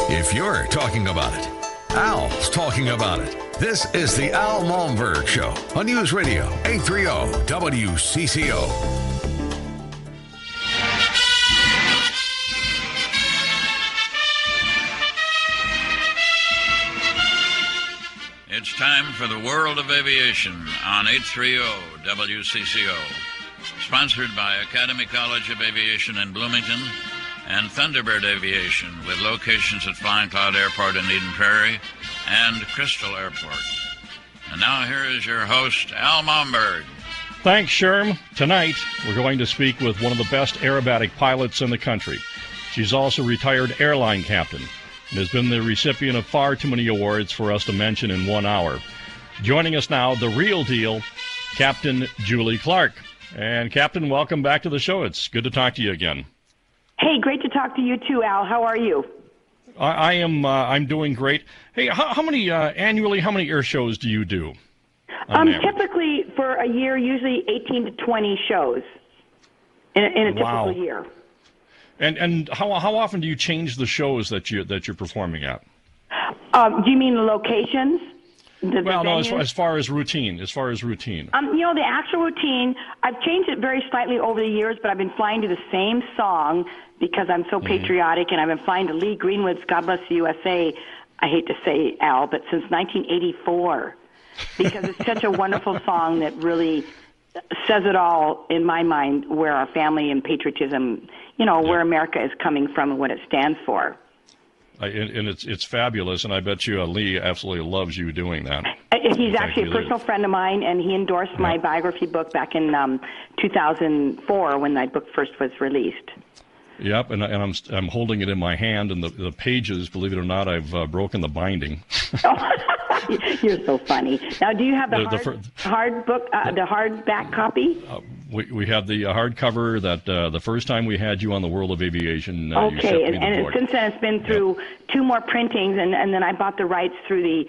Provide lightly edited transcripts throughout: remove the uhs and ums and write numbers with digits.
If you're talking about it, Al's talking about it. This is the Al Malmberg Show on News Radio 830 WCCO. It's time for the World of Aviation on 830 WCCO. Sponsored by Academy College of Aviation in Bloomington and Thunderbird Aviation, with locations at Flying Cloud Airport in Eden Prairie and Crystal Airport. And now here is your host, Al Malmberg. Thanks, Sherm. Tonight, we're going to speak with one of the best aerobatic pilots in the country. She's also a retired airline captain and has been the recipient of far too many awards for us to mention in 1 hour. Joining us now, the real deal, Captain Julie Clark. And Captain, welcome back to the show. It's good to talk to you again. Hey, great to talk to you too, Al. How are you? I'm doing great. Hey, how many annually? How many air shows do you do? Typically for a year, usually 18 to 20 shows in a typical year. And how often do you change the shows that you're performing at? Do you mean the locations? No, as far as routine. The actual routine, I've changed it very slightly over the years, but I've been flying to the same song because I'm so patriotic, and I've been flying to Lee Greenwood's God Bless the USA, I hate to say, Al, but since 1984, because it's such a wonderful song that really says it all, in my mind, where our family and patriotism, where America is coming from and what it stands for. And it's fabulous, and I bet you Lee absolutely loves you doing that. He's actually a personal friend of mine, and he endorsed my biography book back in 2004 when that book first was released. Yep, and I'm holding it in my hand, and the pages, believe it or not, I've broken the binding. You're so funny. Now, do you have the hard book, the hardback copy? We have the hardcover that the first time we had you on the World of Aviation. Okay, and since then it's been through 2 more printings, and then I bought the rights through the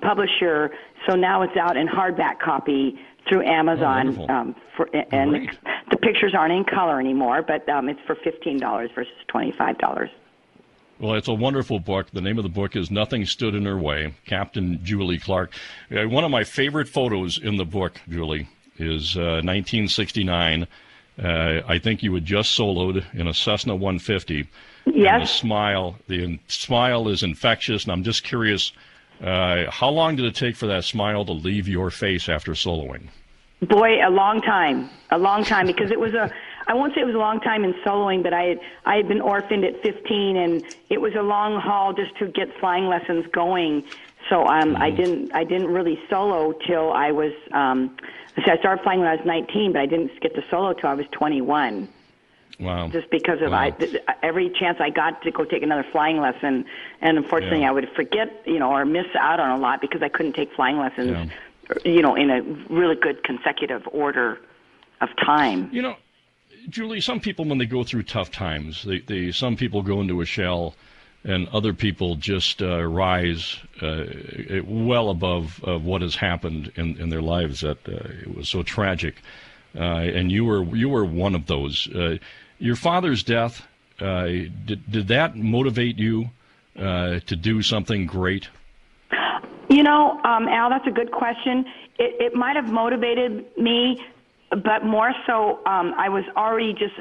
publisher, so now it's out in hardback copy through Amazon. And the pictures aren't in color anymore, but it's for $15 versus $25. Well, it's a wonderful book. The name of the book is Nothing Stood in Her Way, Captain Julie Clark. One of my favorite photos in the book, Julie, is 1969. I think you had just soloed in a Cessna 150. Yes. And the smile is infectious, and I'm just curious, how long did it take for that smile to leave your face after soloing? Boy, a long time, because it was I won't say it was a long time in soloing, but I had been orphaned at 15, and it was a long haul just to get flying lessons going. So I didn't really solo till I was I started flying when I was 19, but I didn't get to solo till I was 21. Wow! Just because of every chance I got to go take another flying lesson, and unfortunately I would forget, or miss out on a lot because I couldn't take flying lessons, in a really good consecutive order of time. Julie, some people, when they go through tough times, some people go into a shell, and other people just rise well above what has happened in their lives. That it was so tragic, and you were one of those. Your father's death, did that motivate you to do something great? Al, that's a good question. It might have motivated me, but more so, I was already just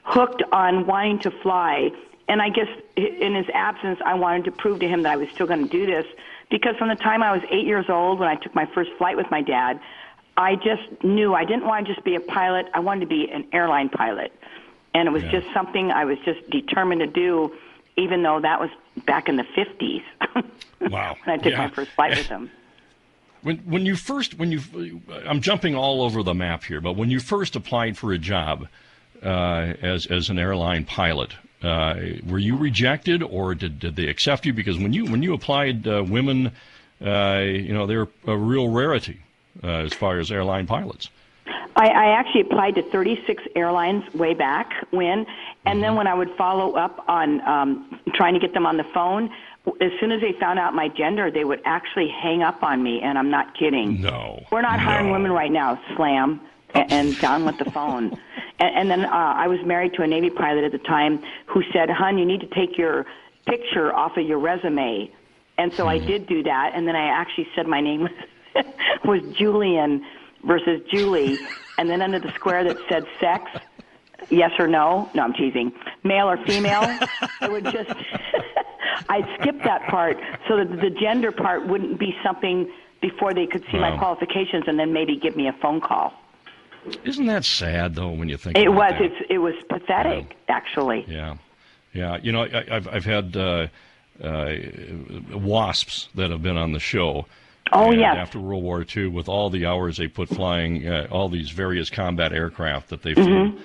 hooked on wanting to fly. And I guess in his absence, I wanted to prove to him that I was still going to do this. Because from the time I was 8 years old, when I took my first flight with my dad, I just knew I didn't want to just be a pilot. I wanted to be an airline pilot. And it was just something I was just determined to do, even though that was back in the 50s. Wow. When I took my first flight with him. I'm jumping all over the map here, but when you first applied for a job as an airline pilot, were you rejected, or did they accept you? Because when you applied, women, they're a real rarity as far as airline pilots. I actually applied to 36 airlines way back when, and then when I would follow up on trying to get them on the phone, as soon as they found out my gender, they would actually hang up on me, and I'm not kidding. No. We're not hiring women right now, slam, and down with the phone. And then I was married to a Navy pilot at the time who said, "Hon, you need to take your picture off of your resume. And so I did do that, and then I actually said my name was Julian versus Julie, and then under the square that said sex, yes or no. No, I'm teasing. Male or female. I would just, I'd skip that part so that the gender part wouldn't be something before they could see my qualifications and then maybe give me a phone call. Isn't that sad, though, when you think it about was, that? It was pathetic, actually. Yeah. Yeah. You know, I've had WASPs that have been on the show. Oh, and yes. After World War II, with all the hours they put flying all these various combat aircraft that they flew.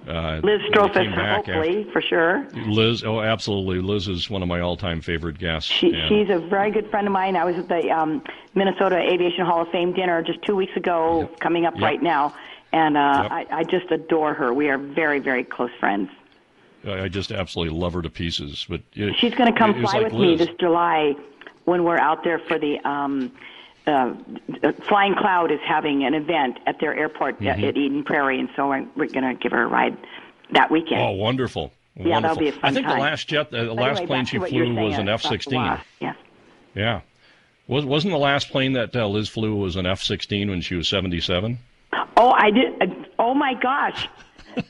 Liz Strofus, hopefully, for sure. Liz, oh, absolutely. Liz is one of my all-time favorite guests. She's a very good friend of mine. I was at the Minnesota Aviation Hall of Fame dinner just 2 weeks ago, coming up right now, and I just adore her. We are very, very close friends. I just absolutely love her to pieces. But she's going to come fly with me this July when we're out there for the Flying Cloud is having an event at their airport at Eden Prairie, and so we're going to give her a ride that weekend. Oh, wonderful. Yeah, that'll be a fun time. I think the last plane she flew was an F-16. Yes. Yeah. Wasn't the last plane that Liz flew was an F-16 when she was 77? Oh, I did. Oh, my gosh.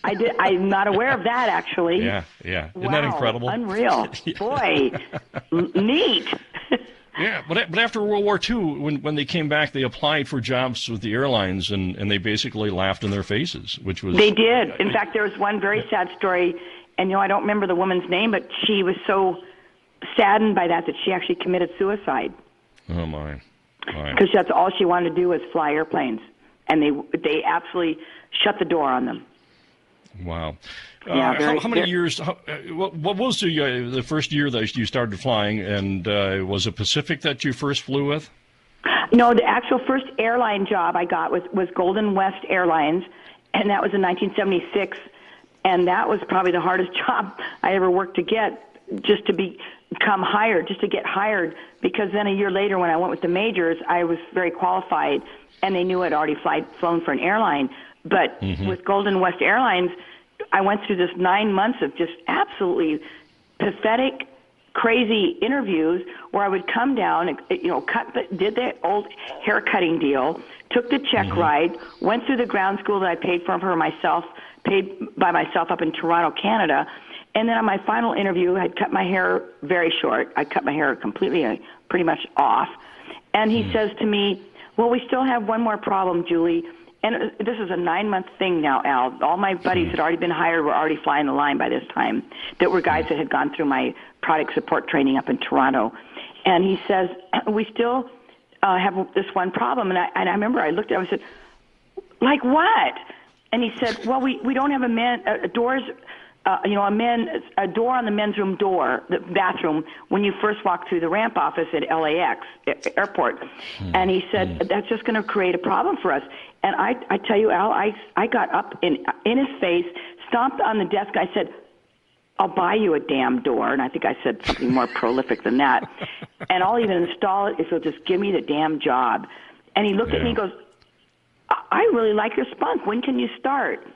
I did. I'm not aware of that, actually. Yeah. Isn't that incredible? Unreal. Boy, neat. Yeah, but after World War II, when they came back, they applied for jobs with the airlines, and they basically laughed in their faces, which was... They did. In fact, there was one very sad story, and I don't remember the woman's name, but she was so saddened by that she actually committed suicide. Oh, my. Because that's all she wanted to do was fly airplanes, and they absolutely shut the door on them. Wow. Yeah, how many years? What was the first year that you started flying? And was it Pacific that you first flew with? No, the actual first airline job I got was Golden West Airlines, and that was in 1976. And that was probably the hardest job I ever worked to get, just to become hired, just to get hired. Because then a year later, when I went with the majors, I was very qualified, and they knew I'd already flown for an airline. But with Golden West Airlines, I went through this 9 months of just absolutely pathetic, crazy interviews where I would come down, did the old hair cutting deal, took the check ride, went through the ground school that I paid for myself, paid by myself up in Toronto, Canada, and then on my final interview, I'd cut my hair very short. I cut my hair completely, pretty much off, and he says to me, "Well, we still have one more problem, Julie." And this is a 9-month thing now, Al. All my buddies had already been hired, were already flying the line by this time, that were guys that had gone through my product support training up in Toronto. And he says, we still have this one problem. And I remember I looked at him and said, like what? And he said, well, we don't have a door on the men's room door, the bathroom, when you first walk through the ramp office at LAX airport. And he said, that's just going to create a problem for us. And I tell you, Al, I got up in his face, stomped on the desk. I said, I'll buy you a damn door. And I think I said something more prolific than that. And I'll even install it if you'll just give me the damn job. And he looked at me and goes, I really like your spunk. When can you start?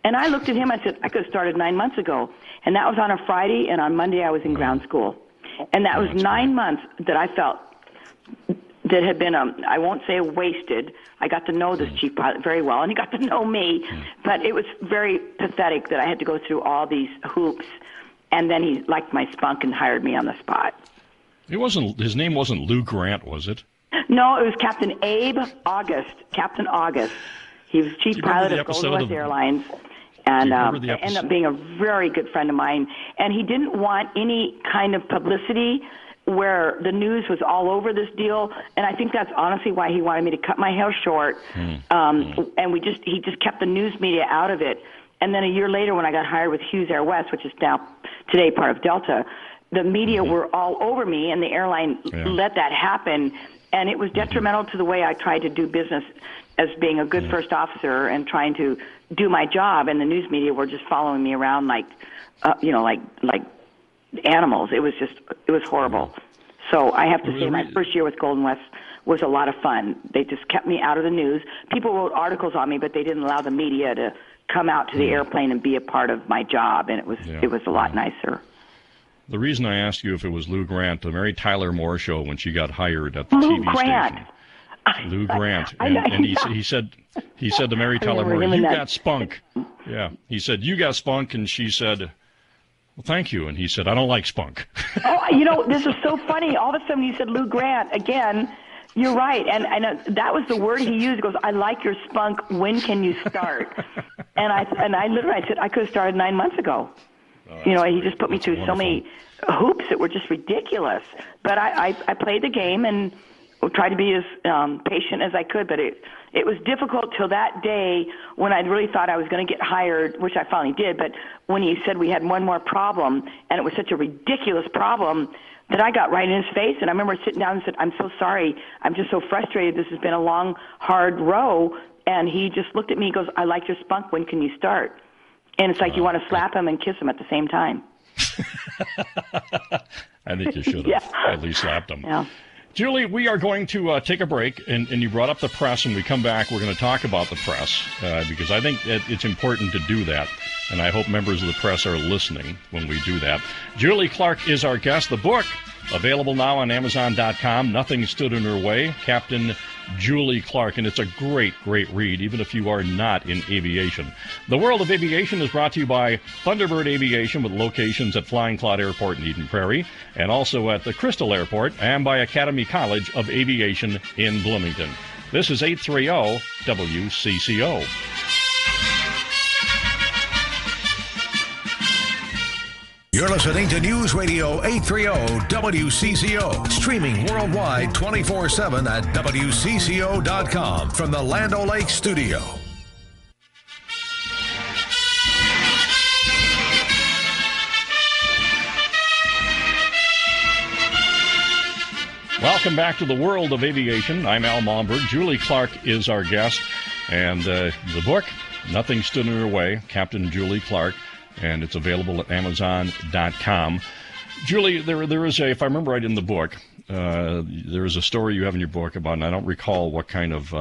And I looked at him, I said, I could have started 9 months ago. And that was on a Friday, and on Monday I was in ground school. And that was 9 months that I felt that had been, I won't say wasted. I got to know this chief pilot very well, and he got to know me. But it was very pathetic that I had to go through all these hoops. And then he liked my spunk and hired me on the spot. His name wasn't Lou Grant, was it? No, it was Captain Abe August. Captain August. He was chief pilot of Golden West Airlines. And ended up being a very good friend of mine. And he didn't want any kind of publicity where the news was all over this deal. And I think that's honestly why he wanted me to cut my hair short. And he just kept the news media out of it. And then a year later, when I got hired with Hughes Airwest, which is now today part of Delta, the media were all over me, and the airline let that happen. And it was detrimental to the way I tried to do business as being a good first officer and trying to do my job. And the news media were just following me around like animals. It was horrible. So I have to say my first year with Golden West was a lot of fun. They just kept me out of the news. People wrote articles on me, but they didn't allow the media to come out to the airplane and be a part of my job. And it was a lot nicer. the reason I asked you if it was Lou Grant, the Mary Tyler Moore Show, when she got hired at the TV station. Lou Grant. And he said to Mary Tyler Moore, "You got spunk." Yeah. He said, "You got spunk," and she said, "Well, thank you." And he said, "I don't like spunk." Oh, this is so funny. All of a sudden you said Lou Grant again. You're right, and that was the word he used. He goes, "I like your spunk. When can you start?" and I literally said, "I could have started 9 months ago." He just put me through so many hoops that were just ridiculous. But I played the game and tried to be as patient as I could. But it was difficult till that day when I really thought I was going to get hired, which I finally did. But when he said we had one more problem, and it was such a ridiculous problem, that I got right in his face. And I remember sitting down and said, "I'm so sorry. I'm just so frustrated. This has been a long, hard row." And he just looked at me and goes, "I like your spunk. When can you start?" And it's like you want to slap him and kiss him at the same time. I think you should have at least slapped him. Yeah. Julie, we are going to take a break, and you brought up the press. When we come back, we're going to talk about the press because I think that it's important to do that. And I hope members of the press are listening when we do that. Julie Clark is our guest. The book, available now on Amazon.com, Nothing Stood in Her Way, Captain Julie Clark. And it's a great, great read, even if you are not in aviation. The World of Aviation is brought to you by Thunderbird Aviation, with locations at Flying Cloud Airport in Eden Prairie, and also at the Crystal Airport, and by Academy College of Aviation in Bloomington. This is 830 WCCO. You're listening to News Radio 830 WCCO, streaming worldwide 24/7 at WCCO.com from the Land O'Lakes studio. Welcome back to the World of Aviation. I'm Al Malmberg. Julie Clark is our guest. And the book, Nothing Stood in Her Way, Captain Julie Clark, and it's available at Amazon.com. Julie, there is if I remember right in the book, there is a story you have in your book about, and I don't recall what kind of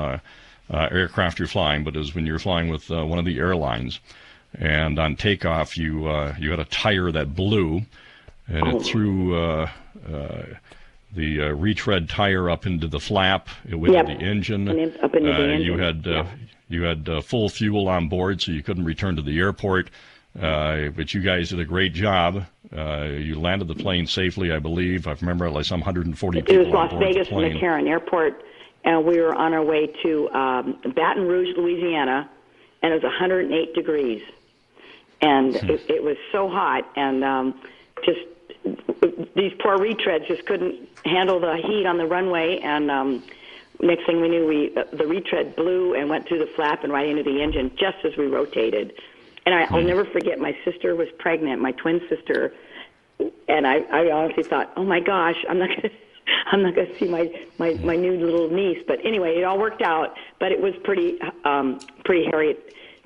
aircraft you're flying, but it was when you were flying with one of the airlines, and on takeoff you had a tire that blew, and it threw the retread tire up into the flap with the engine. Up into the engine. You had full fuel on board, so you couldn't return to the airport. But you guys did a great job. You landed the plane safely, I believe. I remember like some 140 people on board the plane. It was Las Vegas from the McCarran Airport, and we were on our way to Baton Rouge, Louisiana, and it was 108 degrees. And it was so hot, and just these poor retreads just couldn't handle the heat on the runway, and next thing we knew, the retread blew and went through the flap and right into the engine just as we rotated. And I'll never forget, my sister was pregnant, my twin sister, and I honestly thought, oh my gosh, I'm not gonna see my new little niece. But anyway, it all worked out. But it was pretty hairy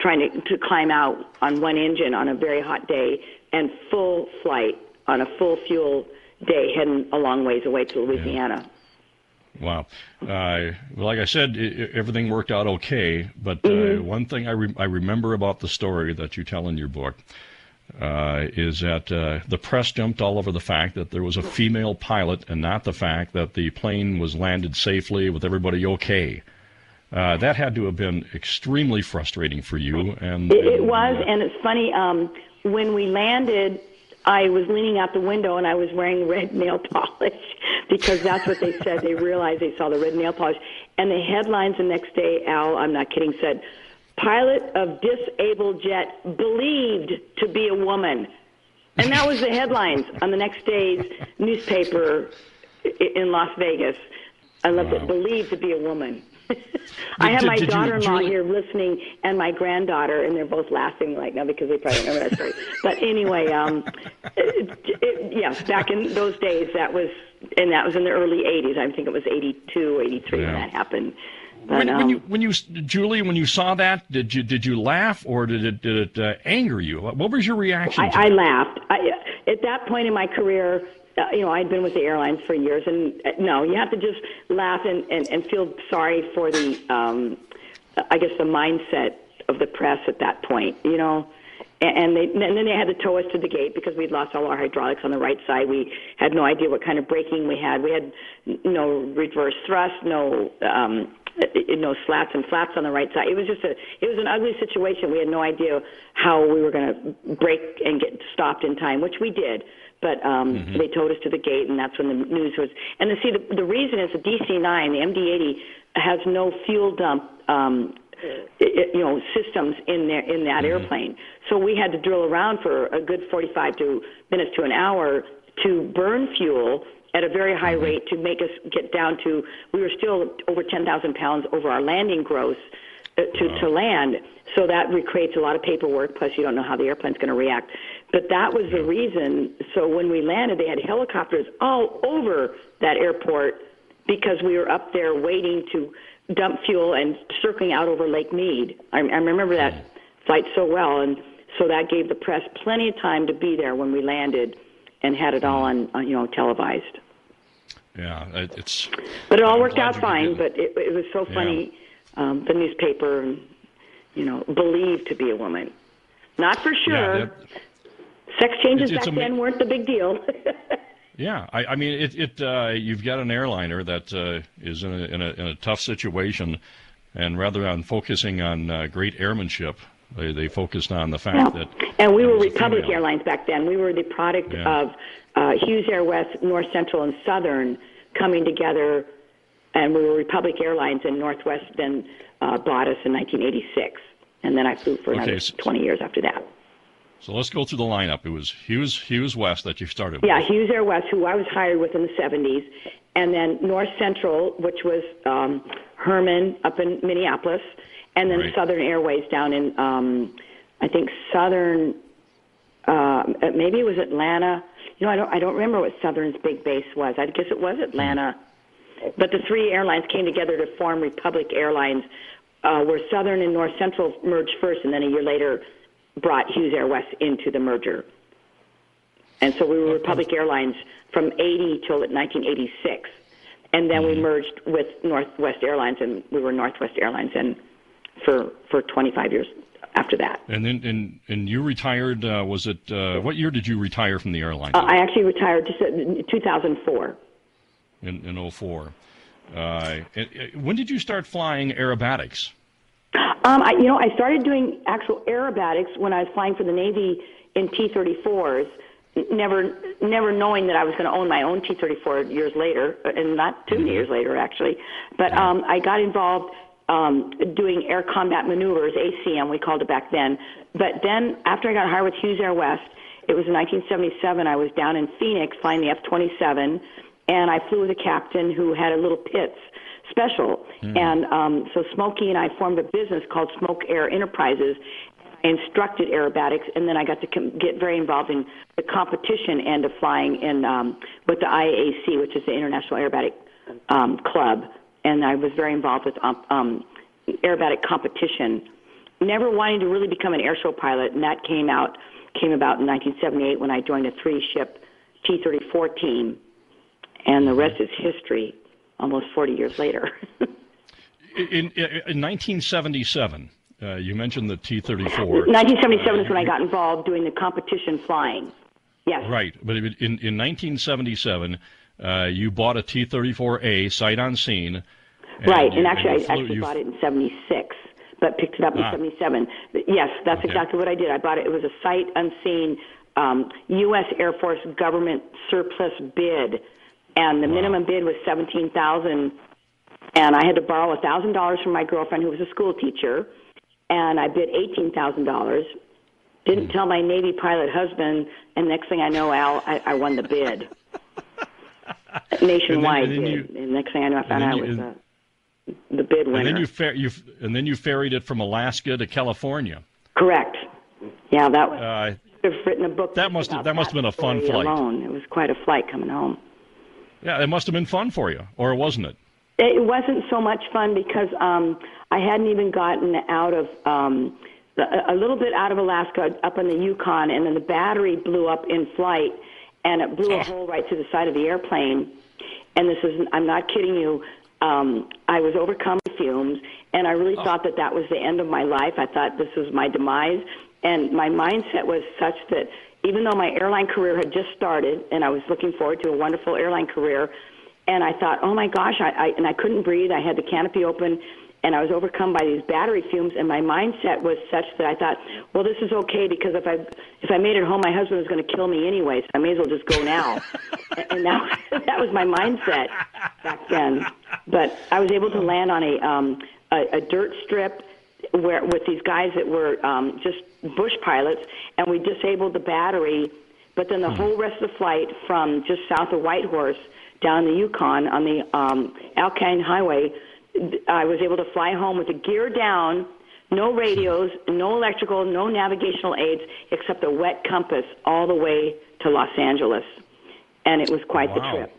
trying to climb out on one engine on a very hot day and full flight on a full fuel day, heading a long ways away to Louisiana. Wow. Like I said, everything worked out okay, but one thing I remember about the story that you tell in your book is that the press jumped all over the fact that there was a female pilot and not the fact that the plane was landed safely with everybody okay. That had to have been extremely frustrating for you. It was, and it's funny, when we landed, I was leaning out the window and I was wearing red nail polish because that's what they said. They realized they saw the red nail polish. And the headlines the next day, Al, I'm not kidding, said, "Pilot of disabled jet believed to be a woman." And that was the headlines on the next day's newspaper in Las Vegas. I loved it. Believed to be a woman. I have my daughter-in-law here listening and my granddaughter, and they're both laughing right now because they probably remember that story. But anyway, back in those days, that was in the early 80s. I think it was 82, 83 when that happened. But, Julie, when you saw that, did you laugh or did it anger you? What was your reaction? I laughed. At that point in my career, I'd been with the airlines for years, and no, you have to just laugh and feel sorry for the, I guess, the mindset of the press at that point, And then they had to tow us to the gate because we'd lost all our hydraulics on the right side. We had no idea what kind of braking we had. We had no reverse thrust, no slats and flaps on the right side. It was an ugly situation. We had no idea how we were going to brake and get stopped in time, which we did. But they towed us to the gate, and that's when the news was. And see, the reason is the DC-9, the MD-80, has no fuel dump systems in that airplane. So we had to drill around for a good 45 minutes to an hour to burn fuel at a very high rate to make us get down to, we were still over 10,000 pounds over our landing gross to land. So that creates a lot of paperwork, plus you don't know how the airplane's going to react. But that was the reason. So when we landed, they had helicopters all over that airport because we were up there waiting to dump fuel and circling out over Lake Mead. I remember that flight so well, and so that gave the press plenty of time to be there when we landed and had it all on televised. Yeah, but it all worked out fine. But it was so funny. The newspaper, believed to be a woman, not for sure. Yeah, sex changes back then weren't the big deal. Yeah, I mean, you've got an airliner that is in a tough situation, and rather than focusing on great airmanship, they focused on the fact that. And we were Republic Airlines back then. We were the product of Hughes, Airwest, North Central, and Southern coming together, and we were Republic Airlines, and Northwest then bought us in 1986, and then I flew for another 20 years after that. So let's go through the lineup. It was Hughes West that you started with. Yeah, Hughes Airwest, who I was hired with in the 70s, and then North Central, which was Herman up in Minneapolis, and then Southern Airways down in, I think Southern, maybe it was Atlanta. I don't remember what Southern's big base was. I guess it was Atlanta. But the three airlines came together to form Republic Airlines, where Southern and North Central merged first, and then a year later brought Hughes Airwest into the merger. And so we were Republic Airlines from 80 till 1986. And then we merged with Northwest Airlines, and we were Northwest Airlines and for 25 years after that. And then and you retired, was it, what year did you retire from the airline? I actually retired just in 2004. In 04. When did you start flying aerobatics? I started doing actual aerobatics when I was flying for the Navy in T-34s, never knowing that I was going to own my own T-34 years later, and not too many years later, actually. But I got involved doing air combat maneuvers, ACM, we called it back then. But then after I got hired with Hughes Airwest, it was in 1977, I was down in Phoenix flying the F-27, and I flew with a captain who had a little Pitts special. And so Smokey and I formed a business called Smoke Air Enterprises. I instructed aerobatics, and then I got to get very involved in the competition end of flying with the IAC, which is the International Aerobatic Club. And I was very involved with aerobatic competition, never wanting to really become an airshow pilot, and that came about in 1978 when I joined a 3-ship T-34 team, and the rest is history. Almost 40 years later. in 1977, you mentioned the T-34. 1977 is when I got involved doing the competition flying. Yes. Right, but in 1977, you bought a T-34A sight unseen. Right, and actually I bought it in 76, but picked it up in 77. Yes, that's exactly what I did. I bought it. It was a sight unseen U.S. Air Force government surplus bid. And the minimum bid was $17,000, and I had to borrow $1,000 from my girlfriend, who was a school teacher, and I bid $18,000. Didn't tell my Navy pilot husband, and next thing I know, Al, I won the bid. Nationwide bid. And next thing I know, I found out I was the bid winner. And then you ferried it from Alaska to California. Correct. Yeah, that was. I could have written a book. That must have been a fun flight. Alone. It was quite a flight coming home. Yeah, it must have been fun for you, or wasn't it? It wasn't so much fun because I hadn't even gotten out of a little bit out of Alaska, up in the Yukon, and then the battery blew up in flight, and it blew a hole right through the side of the airplane. And I'm not kidding you, I was overcome with fumes, and I really thought that was the end of my life. I thought this was my demise. And my mindset was such that even though my airline career had just started and I was looking forward to a wonderful airline career, and I thought, oh my gosh, I couldn't breathe. I had the canopy open, and I was overcome by these battery fumes. And my mindset was such that I thought, well, this is okay because if I made it home, my husband was going to kill me anyway, so I may as well just go now. And that was my mindset back then. But I was able to land on a dirt strip with these guys that were just bush pilots, and we disabled the battery. But then the whole rest of the flight from just south of Whitehorse down the Yukon on the Alpine Highway, I was able to fly home with the gear down, no radios, no electrical, no navigational aids, except a wet compass all the way to Los Angeles. And it was quite the trip.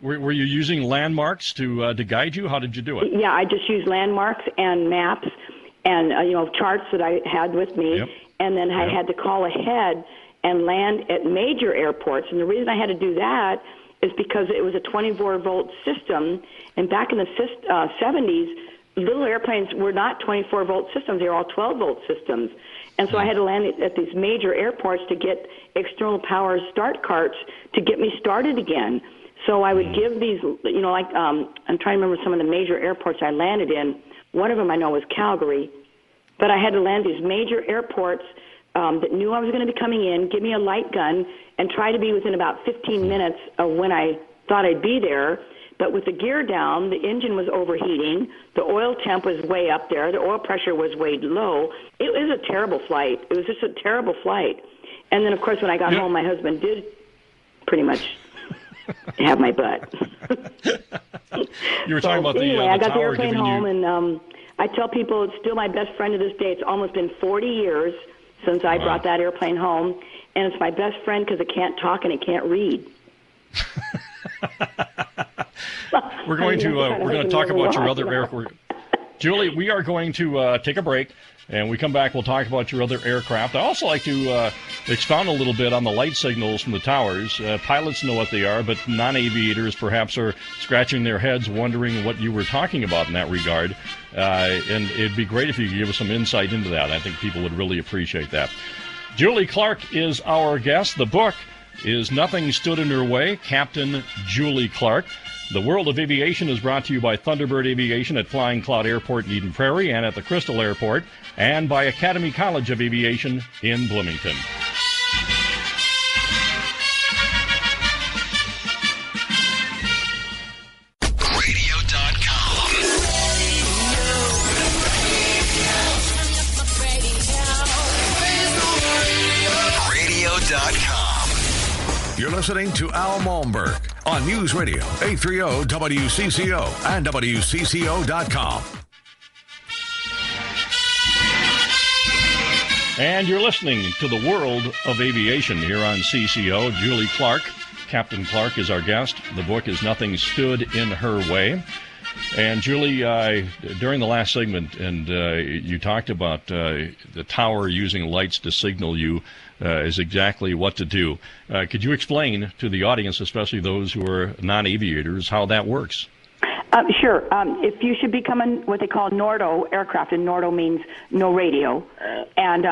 Were you using landmarks to guide you? How did you do it? Yeah, I just used landmarks and maps and charts that I had with me, and then I had to call ahead and land at major airports. And the reason I had to do that is because it was a 24-volt system, and back in the 70s, little airplanes were not 24-volt systems. They were all 12-volt systems. And so I had to land at these major airports to get external power start carts to get me started again. So I would give these, I'm trying to remember some of the major airports I landed in. One of them I know was Calgary. But I had to land these major airports that knew I was going to be coming in, give me a light gun, and try to be within about 15 minutes of when I thought I'd be there. But with the gear down, the engine was overheating, the oil temp was way up there, the oil pressure was way low. It was a terrible flight. It was just a terrible flight. And then, of course, when I got home, my husband did pretty much have my butt. You were talking about anyway, the I got the tower airplane giving home, you... and I tell people it's still my best friend to this day. It's almost been 40 years since I brought that airplane home, and it's my best friend because it can't talk and it can't read. We're going to talk about your other aircraft. Julie, we are going to take a break, and we come back, we'll talk about your other aircraft. I also like to expound a little bit on the light signals from the towers. Pilots know what they are, but non-aviators perhaps are scratching their heads wondering what you were talking about in that regard. And it'd be great if you could give us some insight into that. I think people would really appreciate that. Julie Clark is our guest. The book is Nothing Stood in Her Way, Captain Julie Clark. The World of Aviation is brought to you by Thunderbird Aviation at Flying Cloud Airport in Eden Prairie and at the Crystal Airport, and by Academy College of Aviation in Bloomington. You're listening to Al Malmberg on News Radio 830 WCCO and WCCO.com. And you're listening to the World of Aviation here on CCO. Julie Clark, Captain Clark, is our guest. The book is Nothing Stood in Her Way. And Julie, during the last segment, and you talked about the tower using lights to signal you is exactly what to do. Could you explain to the audience, especially those who are non-aviators, how that works? Sure. If you should become what they call NORDO aircraft, and NORDO means no radio, and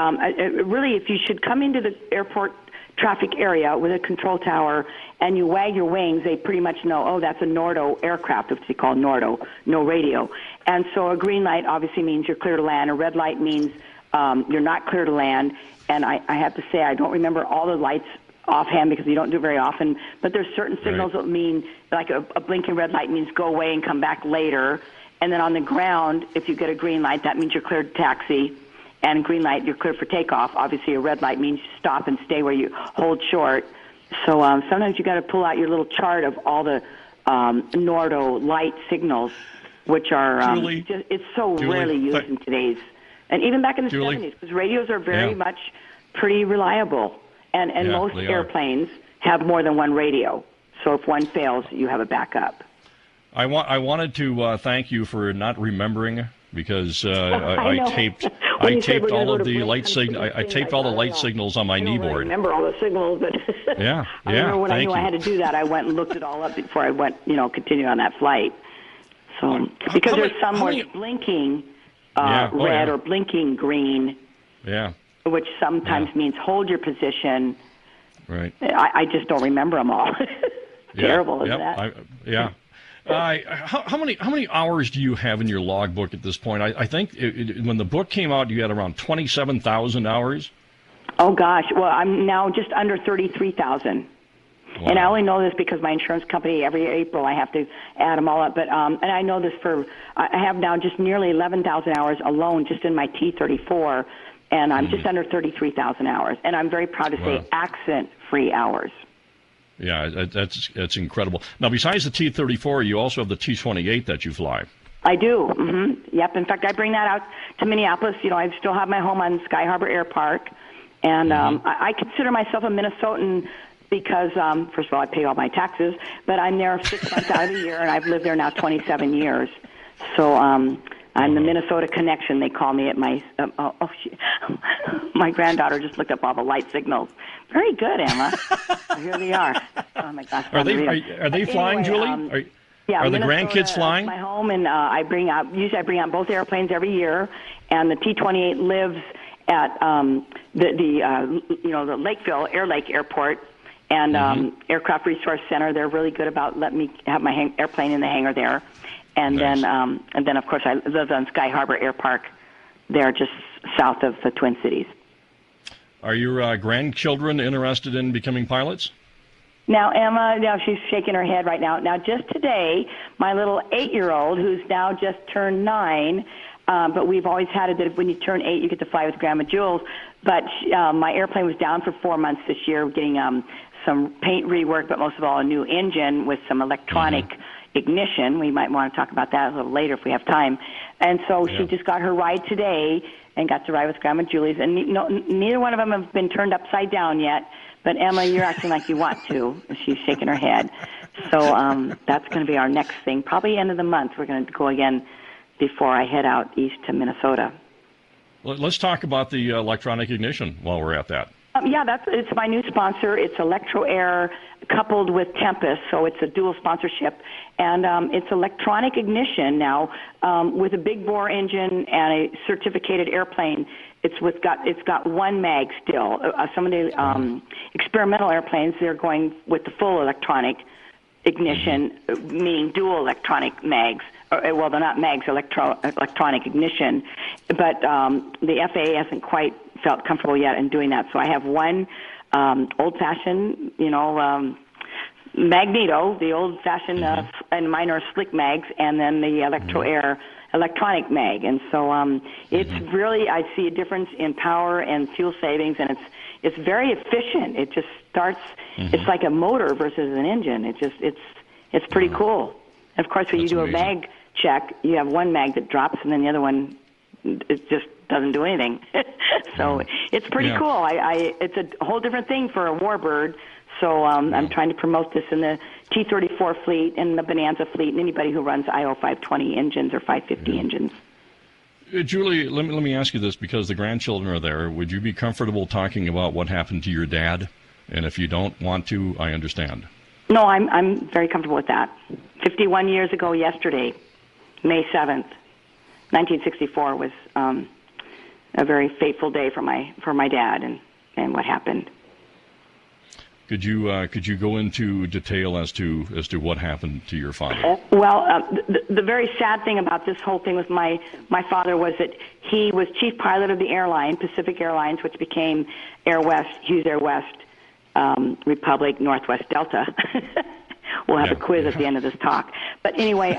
really if you should come into the airport traffic area with a control tower and you wag your wings, they pretty much know, oh, that's a NORDO aircraft, which they call NORDO, no radio. And so a green light obviously means you're clear to land. A red light means you're not clear to land. And I have to say, I don't remember all the lights offhand because you don't do it very often, but there's certain signals that mean, like a blinking red light means go away and come back later. And then on the ground, if you get a green light, that means you're cleared to taxi. And green light, you're clear for takeoff. Obviously, a red light means stop and stay where you hold short. So sometimes you got to pull out your little chart of all the NORDO light signals, which are it's so rarely used in today's, and even back in the 70s, because radios are very much pretty reliable, and most airplanes have more than one radio. So if one fails, you have a backup. I wanted to thank you for not remembering, because I taped all of the light signals. I taped all the light signals on my kneeboard. I remember all the signals, but I remember when I knew I had to do that, I went and looked it all up before I went, continued on that flight. So because there's some where it's blinking red or blinking green. Yeah. which sometimes means hold your position. Right. I just don't remember them all. Terrible, isn't that? How many hours do you have in your logbook at this point? I think when the book came out, you had around 27,000 hours. Oh gosh, well I'm now just under 33,000. Wow. And I only know this because my insurance company, every April I have to add them all up. But and I know this I have now just nearly 11,000 hours alone just in my T34, and I'm just under 33,000 hours. And I'm very proud to say accident-free hours. Yeah, that's incredible. Now, besides the T34, you also have the T28 that you fly. I do. Mm-hmm. Yep. In fact, I bring that out to Minneapolis. You know, I still have my home on Sky Harbor Air Park, and I consider myself a Minnesotan because, first of all, I pay all my taxes, but I'm there 6 months out of the year, and I've lived there now 27 years. So I'm the Minnesota connection, they call me at my... my granddaughter just looked up all the light signals. Very good, Emma. Here they are. Oh, my gosh. Are they flying, Julie? Are the grandkids flying? My home, and usually I bring out both airplanes every year, and the T-28 lives at the Lakeville Air Lake Airport and Aircraft Resource Center. They're really good about letting me have my airplane in the hangar there. And then of course, I live on Sky Harbor Air Park. They're just south of the Twin Cities. Are your grandchildren interested in becoming pilots? Now, Emma, she's shaking her head right now. Now, just today, my little 8-year-old, who's now just turned 9, but we've always had it that when you turn 8, you get to fly with Grandma Jules. But my airplane was down for 4 months this year, getting some paint rework, but most of all, a new engine with some electronic ignition. We might want to talk about that a little later if we have time. And so she just got her ride today and got to ride with Grandma Julie's. And neither one of them have been turned upside down yet. But, Emma, you're acting like you want to. She's shaking her head. So that's going to be our next thing. Probably end of the month. We're going to go again before I head out east to Minnesota. Well, let's talk about the electronic ignition while we're at that. It's my new sponsor. It's Electro Air coupled with Tempest, so it's a dual sponsorship. And it's electronic ignition now with a big bore engine and a certificated airplane. It's got one mag still. Some of the experimental airplanes, they're going with the full electronic ignition, meaning dual electronic mags. Well, they're not mags, electronic ignition. But the FAA hasn't quite felt comfortable yet in doing that. So I have one old-fashioned, magneto, the old-fashioned and mine are slick mags, and then the Electro Air electronic mag. And so it's really, I see a difference in power and fuel savings, and it's very efficient. It just starts, it's like a motor versus an engine. It's pretty cool. And of course, when you do a mag check, you have one mag that drops, and then the other one, it just doesn't do anything. So it's pretty cool. It's a whole different thing for a warbird. So I'm trying to promote this in the T-34 fleet and the Bonanza fleet and anybody who runs IO-520 engines or 550 engines. Julie, let me ask you this, because the grandchildren are there. Would you be comfortable talking about what happened to your dad? And if you don't want to, I understand. No, I'm very comfortable with that. 51 years ago yesterday, May 7th, 1964 was a very fateful day for my dad and what happened. Could you go into detail as to what happened to your father? Well, the very sad thing about this whole thing with my father was that he was chief pilot of the airline, Pacific Airlines, which became Airwest, Hughes Airwest, Republic, Northwest Delta. We'll have a quiz at the end of this talk. But anyway,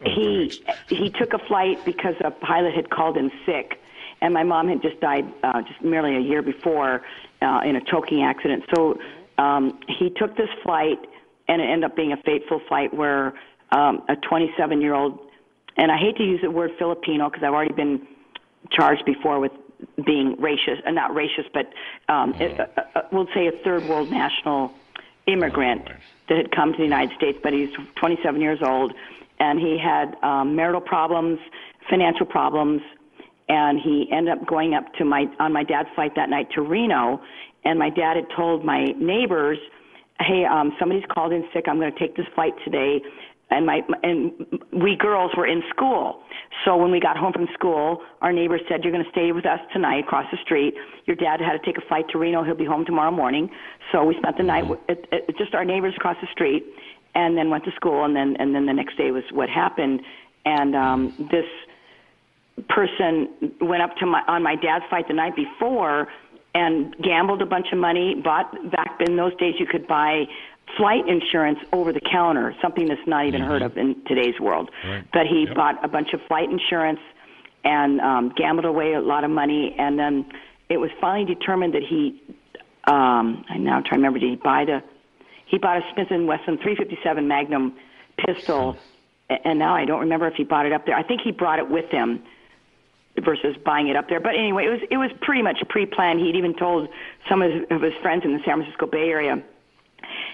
he took a flight because a pilot had called in sick, and my mom had just died just merely a year before in a choking accident. So he took this flight, and it ended up being a fateful flight where a 27-year-old, and I hate to use the word Filipino because I've already been charged before with being racist, not racist, but we'll say a third world national immigrant that had come to the United States, but he's 27 years old, and he had marital problems, financial problems, and he ended up going up to on my dad's flight that night to Reno, and my dad had told my neighbors, hey, somebody's called in sick, I'm going to take this flight today, and we girls were in school. So when we got home from school, our neighbor said, "You're going to stay with us tonight across the street. Your dad had to take a flight to Reno. He'll be home tomorrow morning." So we spent the night at just our neighbors across the street, and then went to school. And then the next day was what happened. And this person went up to on my dad's flight the night before and gambled a bunch of money. Back in those days, you could buy flight insurance over the counter, something that's not even heard of in today's world. Right. But he bought a bunch of flight insurance and gambled away a lot of money. And then it was finally determined that he, I'm now trying to remember, he bought a Smith & Wesson 357 Magnum pistol. And now I don't remember if he bought it up there. I think he brought it with him versus buying it up there. But anyway, it was pretty much pre-planned. He'd even told some of his friends in the San Francisco Bay Area,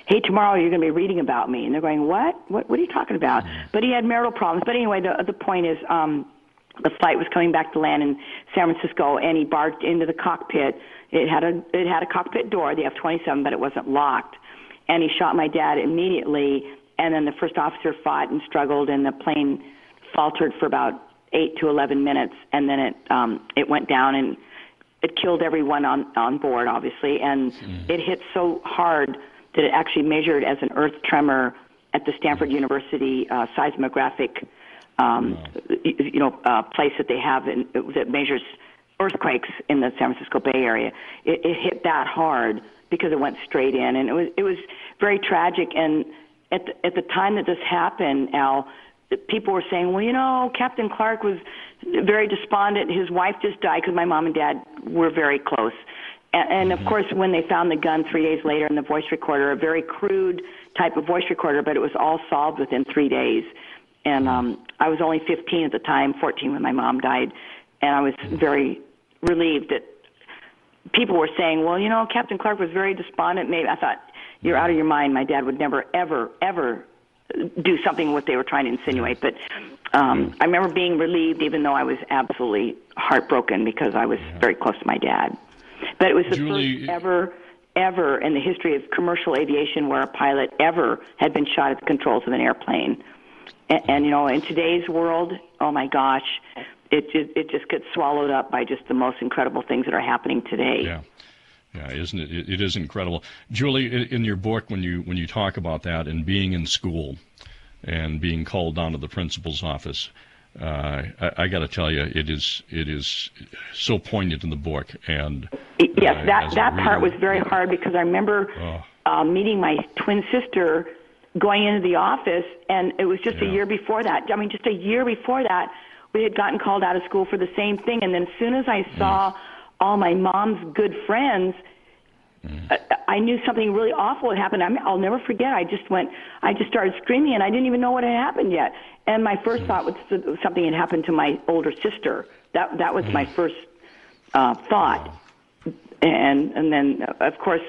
"Hey, tomorrow you're going to be reading about me." And they're going, What are you talking about? But he had marital problems. But anyway, the point is the flight was coming back to land in San Francisco, and he barged into the cockpit. It had a cockpit door, the F-27, but it wasn't locked. And he shot my dad immediately, and then the first officer fought and struggled, and the plane faltered for about 8 to 11 minutes, and then it went down, and it killed everyone on board, obviously, and it hit so hard that it actually measured as an earth tremor at the Stanford University seismographic place that they have that measures earthquakes in the San Francisco Bay Area. It hit that hard because it went straight in, and it was very tragic. And at the time that this happened, Al, people were saying, well, Captain Clark was very despondent. His wife just died because my mom and dad were very close. And of course, when they found the gun 3 days later in the voice recorder, a very crude type of voice recorder, but it was all solved within 3 days. And I was only 15 at the time, 14 when my mom died. And I was very relieved that people were saying, well, Captain Clark was very despondent. Maybe I thought, you're out of your mind. My dad would never, ever, ever do something what they were trying to insinuate. But I remember being relieved, even though I was absolutely heartbroken because I was very close to my dad. But it was the first ever in the history of commercial aviation where a pilot ever had been shot at the controls of an airplane. And in today's world, oh my gosh, it just gets swallowed up by just the most incredible things that are happening today. Yeah, isn't it? It is incredible. Julie, in your book, when you talk about that and being in school and being called down to the principal's office, I got to tell you, it is so poignant in the book. And yes, that part was very hard because I remember meeting my twin sister going into the office, and it was just a year before that. I mean, just a year before that, we had gotten called out of school for the same thing. And then as soon as I saw all my mom's good friends, I knew something really awful had happened. I'll never forget. I just started screaming, and I didn't even know what had happened yet. And my first thought was something had happened to my older sister. That was my first thought. And then, of course,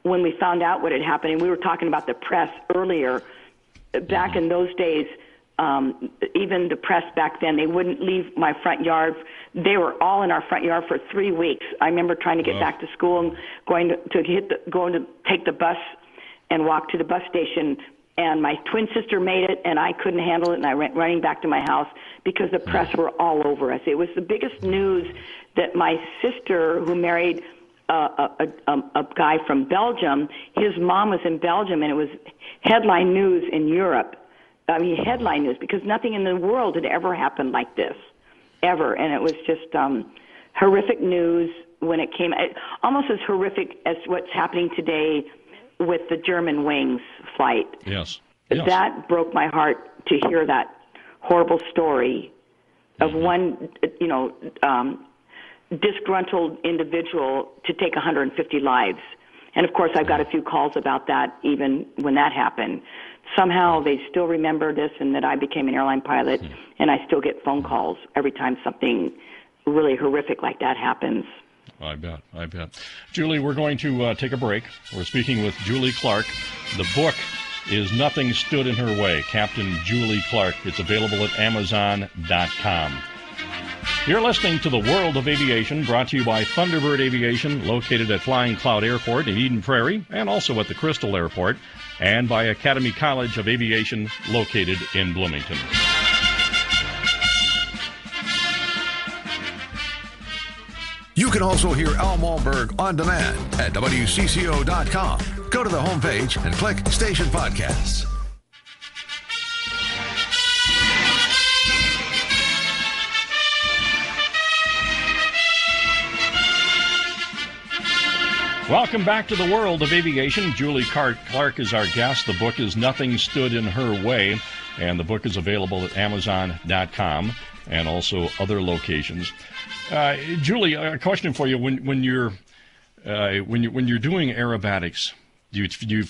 when we found out what had happened, and we were talking about the press earlier, back in those days, even the press back then, they wouldn't leave my front yard. They were all in our front yard for 3 weeks. I remember trying to get back to school and going to take the bus and walk to the bus station. And my twin sister made it, and I couldn't handle it, and I went running back to my house because the press were all over us. It was the biggest news that my sister, who married a guy from Belgium, his mom was in Belgium, and it was headline news in Europe. I mean, headline news, because nothing in the world had ever happened like this, ever. And it was just horrific news when it came, almost as horrific as what's happening today with the German Wings flight. Yes. That broke my heart to hear that horrible story of one, disgruntled individual to take 150 lives. And, of course, I've got a few calls about that even when that happened. Somehow they still remember this and that I became an airline pilot, and I still get phone calls every time something really horrific like that happens. I bet. Julie, we're going to take a break. We're speaking with Julie Clark. The book is Nothing Stood in Her Way, Captain Julie Clark. It's available at Amazon.com. You're listening to The World of Aviation, brought to you by Thunderbird Aviation, located at Flying Cloud Airport in Eden Prairie and also at the Crystal Airport. and by Academy College of Aviation, located in Bloomington. You can also hear Al Malberg on demand at WCCO.com. Go to the homepage and click Station Podcasts. Welcome back to the world of aviation. Julie Clark is our guest. The book is Nothing Stood in Her Way, and the book is available at Amazon.com and also other locations. Julie, a question for you: when you're doing aerobatics, do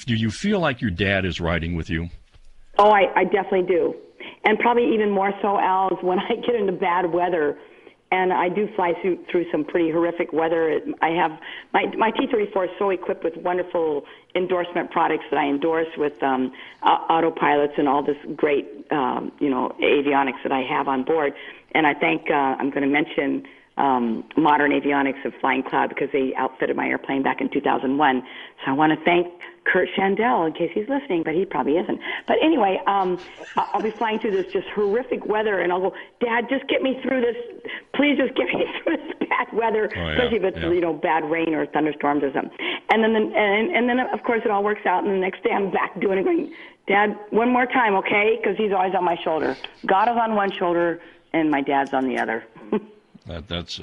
you feel like your dad is riding with you? Oh, I definitely do, and probably even more so, Al, is when I get into bad weather. And I do fly through some pretty horrific weather. I have my T-34 is so equipped with wonderful endorsement products that I endorse with autopilots and all this great, avionics that I have on board. And I think I'm going to mention Modern Avionics of Flying Cloud because they outfitted my airplane back in 2001. So I want to thank Kurt Shandell in case he's listening, but he probably isn't. But anyway, I'll be flying through this just horrific weather, and I'll go, Dad, just get me through this. Please just get me through this bad weather, especially if it's bad rain or thunderstorms or something. And then of course it all works out, and the next day I'm back doing it, going, Dad, one more time, okay? Because he's always on my shoulder. God is on one shoulder, and my dad's on the other. That's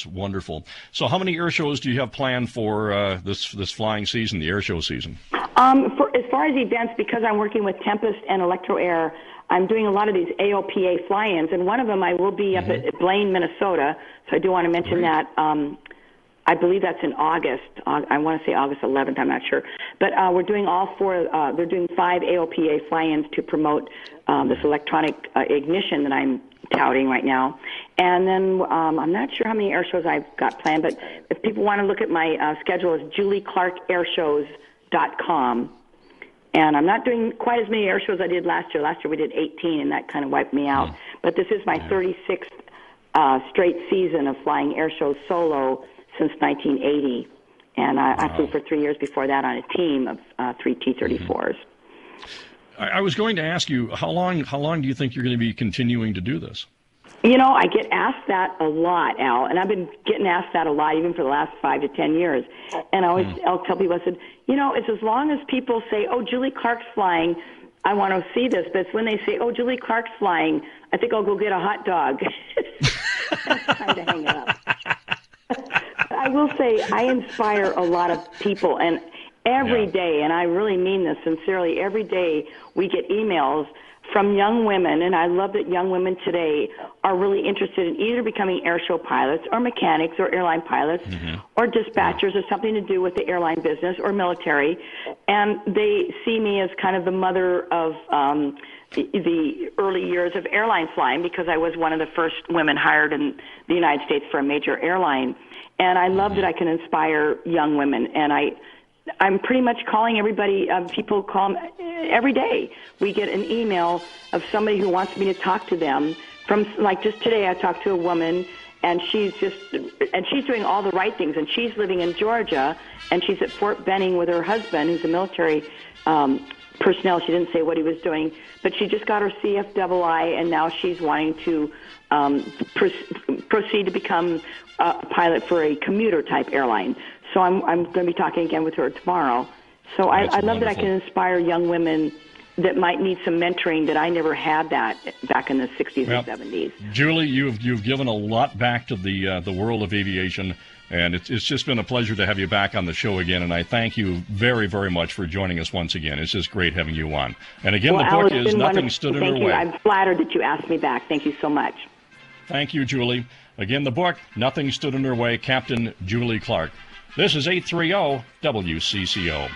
wonderful. So, how many air shows do you have planned for this flying season, the air show season? As far as events, because I'm working with Tempest and Electro Air, I'm doing a lot of these AOPA fly-ins, and one of them I will be up at Blaine, Minnesota. So I do want to mention that. I believe that's in August. I want to say August 11th. I'm not sure, but we're doing all four. They're doing 5 AOPA fly-ins to promote this electronic ignition that I'm touting right now. And then I'm not sure how many air shows I've got planned, but if people want to look at my schedule, it's julieclarkairshows.com. And I'm not doing quite as many air shows I did last year. Last year we did 18, and that kind of wiped me out. But this is my 36th straight season of flying air shows solo since 1980. And I flew for 3 years before that on a team of 3 T-34s. I was going to ask you, how long do you think you're going to be continuing to do this? You know, I get asked that a lot, Al, and I've been getting asked that a lot even for the last 5 to 10 years. And I'll tell people, I said, it's as long as people say, oh, Julie Clark's flying, I want to see this. But it's when they say, oh, Julie Clark's flying, I think I'll go get a hot dog. That's time to hang it up. I will say I inspire a lot of people, and every day, and I really mean this sincerely, every day we get emails from young women, and I love that young women today are really interested in either becoming airshow pilots or mechanics or airline pilots or dispatchers or something to do with the airline business or military, and they see me as kind of the mother of the early years of airline flying because I was one of the first women hired in the United States for a major airline, and I love that I can inspire young women, and I'm pretty much calling everybody, people call every day. We get an email of somebody who wants me to talk to them. From, like, just today I talked to a woman, and she's doing all the right things, and she's living in Georgia, and she's at Fort Benning with her husband, who's a military personnel. She didn't say what he was doing, but she just got her CFII, and now she's wanting to proceed to become a pilot for a commuter-type airline. So I'm going to be talking again with her tomorrow. So I love that I can inspire young women that might need some mentoring that I never had that back in the 60s and 70s. Julie, you've given a lot back to the world of aviation, and it's just been a pleasure to have you back on the show again, and I thank you very, very much for joining us once again. It's just great having you on. And again, the book is Nothing Stood in Her Way. I'm flattered that you asked me back. Thank you so much. Thank you, Julie. Again, the book, Nothing Stood in Her Way, Captain Julie Clark. This is 830 WCCO.